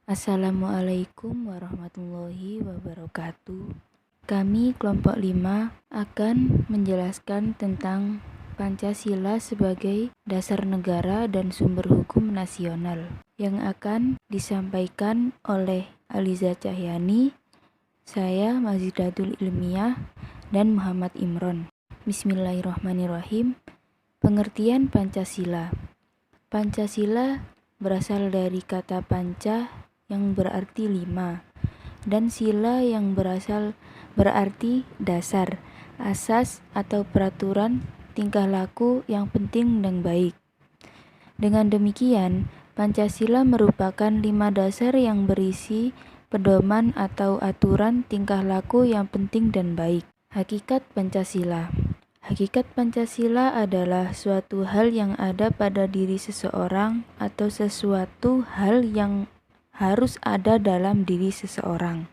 Assalamualaikum warahmatullahi wabarakatuh. Kami kelompok 5 akan menjelaskan tentang Pancasila sebagai dasar negara dan sumber hukum nasional yang akan disampaikan oleh Aliza Cahyani, saya Mazidatul Ilmiah, dan Muhammad Imron. Bismillahirrahmanirrahim. Pengertian Pancasila. Pancasila berasal dari kata panca yang berarti 5 dan sila yang berarti dasar, asas atau peraturan tingkah laku yang penting dan baik. Dengan demikian, Pancasila merupakan 5 dasar yang berisi pedoman atau aturan tingkah laku yang penting dan baik. Hakikat Pancasila. Hakikat Pancasila adalah suatu hal yang ada pada diri seseorang atau sesuatu hal yang harus ada dalam diri seseorang.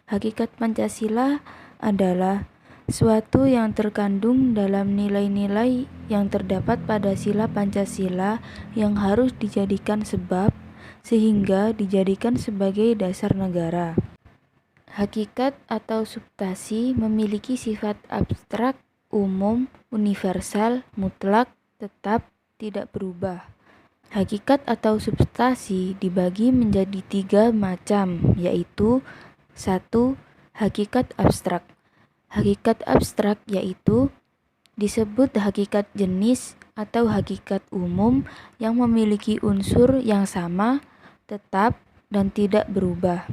Hakikat Pancasila adalah suatu yang terkandung dalam nilai-nilai yang terdapat pada sila Pancasila yang harus dijadikan sebab sehingga dijadikan sebagai dasar negara. Hakikat atau substansi memiliki sifat abstrak, umum, universal, mutlak, tetap, tidak berubah. Hakikat atau substansi dibagi menjadi 3 macam, yaitu 1. Hakikat abstrak. Hakikat abstrak yaitu disebut hakikat jenis atau hakikat umum yang memiliki unsur yang sama, tetap, dan tidak berubah.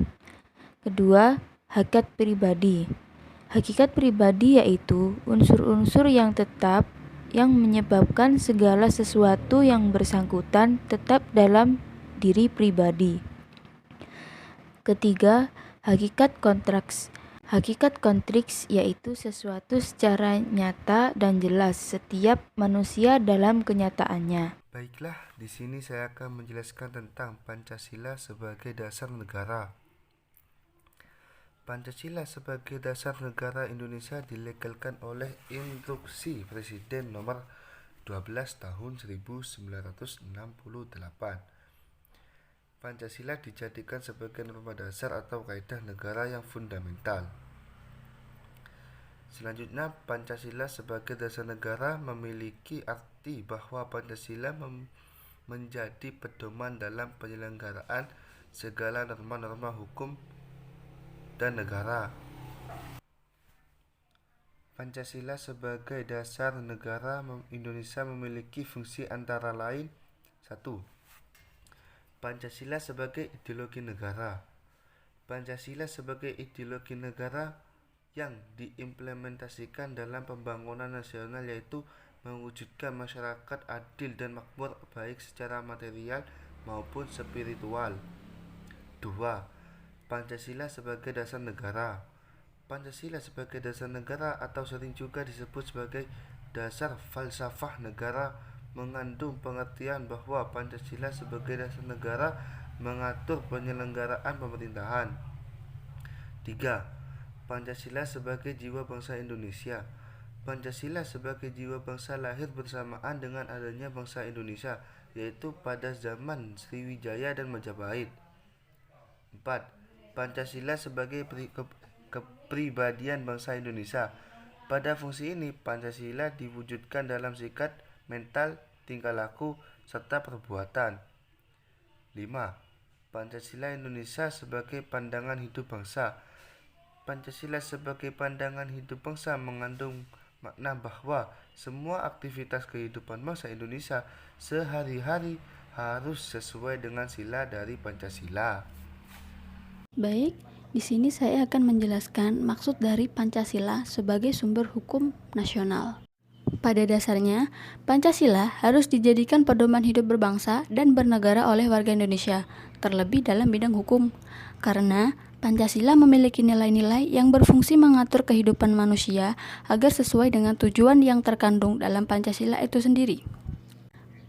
Kedua, hakikat pribadi. Hakikat pribadi yaitu unsur-unsur yang tetap yang menyebabkan segala sesuatu yang bersangkutan tetap dalam diri pribadi. Ketiga, hakikat kontraks. Hakikat kontraks yaitu sesuatu secara nyata dan jelas setiap manusia dalam kenyataannya. Baiklah, di sini saya akan menjelaskan tentang Pancasila sebagai dasar negara. Pancasila sebagai dasar negara Indonesia dilegalkan oleh Instruksi Presiden nomor 12 tahun 1968. Pancasila dijadikan sebagai norma dasar atau kaidah negara yang fundamental. Selanjutnya, Pancasila sebagai dasar negara memiliki arti bahwa Pancasila menjadi pedoman dalam penyelenggaraan segala norma-norma hukum dan negara. Pancasila sebagai dasar negara Indonesia memiliki fungsi antara lain 1. Pancasila sebagai ideologi negara. Pancasila sebagai ideologi negara yang diimplementasikan dalam pembangunan nasional yaitu mewujudkan masyarakat adil dan makmur baik secara material maupun spiritual. 2. Pancasila sebagai dasar negara. Pancasila sebagai dasar negara atau sering juga disebut sebagai dasar falsafah negara mengandung pengertian bahwa Pancasila sebagai dasar negara mengatur penyelenggaraan pemerintahan. 3. Pancasila sebagai jiwa bangsa Indonesia. Pancasila sebagai jiwa bangsa lahir bersamaan dengan adanya bangsa Indonesia, yaitu pada zaman Sriwijaya dan Majapahit. 4. Pancasila sebagai kepribadian bangsa Indonesia. Pada fungsi ini, Pancasila diwujudkan dalam sikap, mental, tingkah laku, serta perbuatan. 5. Pancasila Indonesia sebagai pandangan hidup bangsa. Pancasila sebagai pandangan hidup bangsa mengandung makna bahwa semua aktivitas kehidupan bangsa Indonesia sehari-hari harus sesuai dengan sila dari Pancasila. Baik, di sini saya akan menjelaskan maksud dari Pancasila sebagai sumber hukum nasional. Pada dasarnya, Pancasila harus dijadikan pedoman hidup berbangsa dan bernegara oleh warga Indonesia, terlebih dalam bidang hukum, karena Pancasila memiliki nilai-nilai yang berfungsi mengatur kehidupan manusia agar sesuai dengan tujuan yang terkandung dalam Pancasila itu sendiri.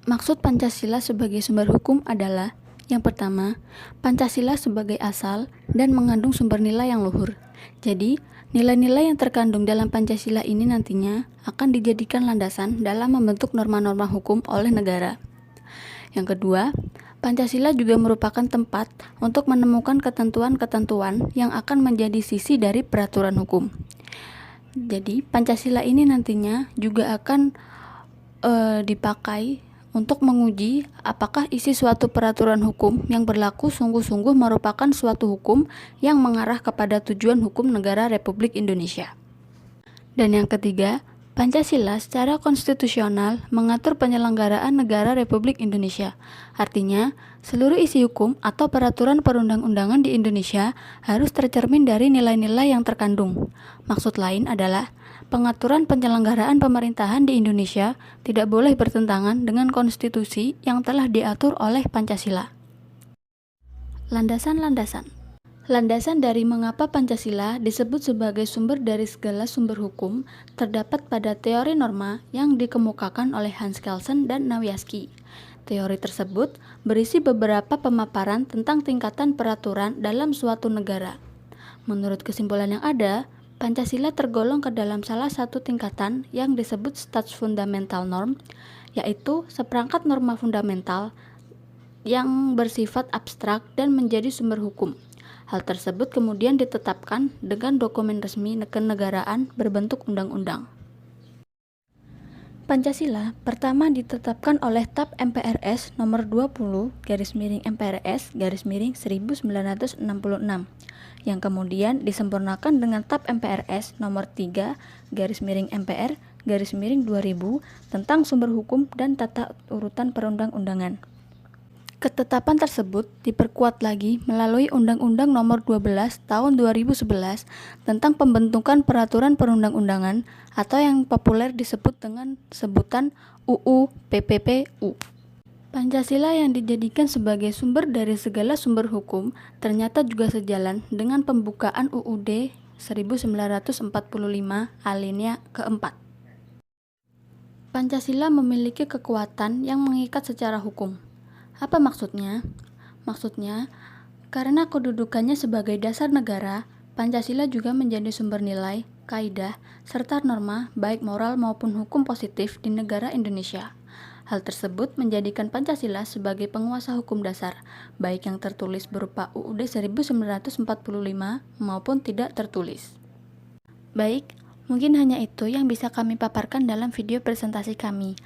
Maksud Pancasila sebagai sumber hukum adalah yang pertama, Pancasila sebagai asal dan mengandung sumber nilai yang luhur. Jadi, nilai-nilai yang terkandung dalam Pancasila ini nantinya akan dijadikan landasan dalam membentuk norma-norma hukum oleh negara. Yang kedua, Pancasila juga merupakan tempat untuk menemukan ketentuan-ketentuan yang akan menjadi sisi dari peraturan hukum. Jadi, Pancasila ini nantinya juga akan dipakai untuk menguji apakah isi suatu peraturan hukum yang berlaku sungguh-sungguh merupakan suatu hukum yang mengarah kepada tujuan hukum negara Republik Indonesia. Dan yang ketiga, Pancasila secara konstitusional mengatur penyelenggaraan negara Republik Indonesia. Artinya, seluruh isi hukum atau peraturan perundang-undangan di Indonesia harus tercermin dari nilai-nilai yang terkandung. Maksud lain adalah, pengaturan penyelenggaraan pemerintahan di Indonesia tidak boleh bertentangan dengan konstitusi yang telah diatur oleh Pancasila. Landasan dari mengapa Pancasila disebut sebagai sumber dari segala sumber hukum terdapat pada teori norma yang dikemukakan oleh Hans Kelsen dan Nawiaski. Teori tersebut berisi beberapa pemaparan tentang tingkatan peraturan dalam suatu negara. Menurut kesimpulan yang ada, Pancasila tergolong ke dalam salah satu tingkatan yang disebut Staats Fundamental Norm, yaitu seperangkat norma fundamental yang bersifat abstrak dan menjadi sumber hukum. Hal tersebut kemudian ditetapkan dengan dokumen resmi kenegaraan berbentuk undang-undang. Pancasila pertama ditetapkan oleh TAP MPRS nomor 20/MPRS 1966 yang kemudian disempurnakan dengan TAP MPRS nomor 3/MPR 2000 tentang sumber hukum dan tata urutan perundang-undangan. Ketetapan tersebut diperkuat lagi melalui Undang-Undang Nomor 12 Tahun 2011 tentang pembentukan peraturan perundang-undangan atau yang populer disebut dengan sebutan UU PPPU. Pancasila yang dijadikan sebagai sumber dari segala sumber hukum ternyata juga sejalan dengan pembukaan UUD 1945 alinea keempat. Pancasila memiliki kekuatan yang mengikat secara hukum. Apa maksudnya? Maksudnya, karena kedudukannya sebagai dasar negara, Pancasila juga menjadi sumber nilai, kaidah, serta norma baik moral maupun hukum positif di negara Indonesia. Hal tersebut menjadikan Pancasila sebagai penguasa hukum dasar, baik yang tertulis berupa UUD 1945 maupun tidak tertulis. Baik, mungkin hanya itu yang bisa kami paparkan dalam video presentasi kami.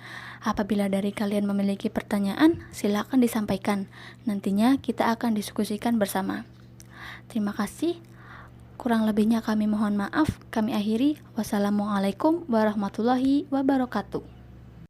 Apabila dari kalian memiliki pertanyaan, silakan disampaikan. Nantinya kita akan diskusikan bersama. Terima kasih. Kurang lebihnya kami mohon maaf. Kami akhiri. Wassalamualaikum warahmatullahi wabarakatuh.